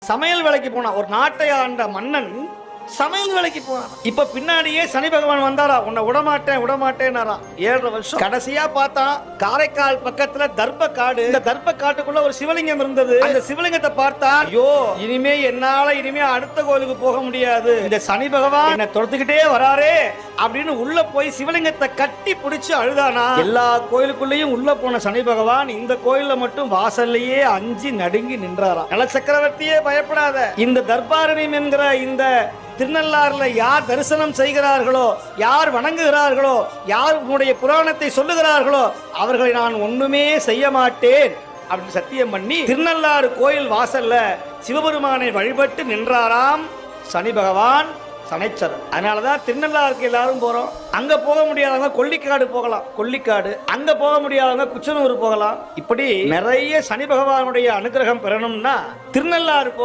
சமையல் வேலைக்கு போனா ஒரு நாட்டை ஆண்ட மன்னன் சமையல் வேலைக்கு போனான். இப்ப பின்னாடியே சனி பகவான் வந்தாரா, உன்னை விடமாட்டேன்னாரா. 7.5 வருஷம் கடைசியா பார்த்தா காரைக்கால் பக்கத்துல தர்ப காடு. இந்த தர்ப காட்டுக்குள்ள ஒரு சிவலிங்கம் இருந்தது. அந்த சிவலிங்கத்தை பார்த்தா, ஐயோ இனிமே அடுத்த கோயிலுக்கு போக முடியாது, இந்த சனி பகவான் என்ன துரத்துக்கிட்டே வராரே அப்படின்னு உள்ள போய் சிவலிங்கத்தை கட்டி பிடிச்சு அழுதானா. எல்லா கோயிலுக்குள்ளேயும் உள்ள போன சனி பகவான் இந்த கோயில்ல மட்டும் வாசல்லையே அஞ்சி நடுங்கி நின்றாராம். நல சக்கரவர்த்தியே பயப்படாத, இந்த தர்பாரண்யம் என்கிற இந்த திருநள்ளாறுல யார் தரிசனம் செய்கிறார்களோ, யார் வணங்குகிறார்களோ, யார் உன்னுடைய புராணத்தை சொல்லுகிறார்களோ அவர்களை நான் ஒண்ணுமே செய்ய மாட்டேன் அப்படின்னு சத்தியம் பண்ணி திருநள்ளாறு கோயில் வாசல்ல சிவபெருமானை வழிபட்டு நின்றாராம் சனி பகவான் சனைச்சரன். அதனாலதான் திருநள்ளாறுக்கு எல்லாரும் போறோம். அங்க போக முடியாதவங்க கொல்லிக்காடு போகலாம், கொல்லிக்காடு. அங்க போக முடியாதவங்க குச்சனூர் போகலாம். இப்படி நிறைய சனி பகவானுடைய அனுகிரகம் பெறணும்னா திருநள்ளாறு போகணும்.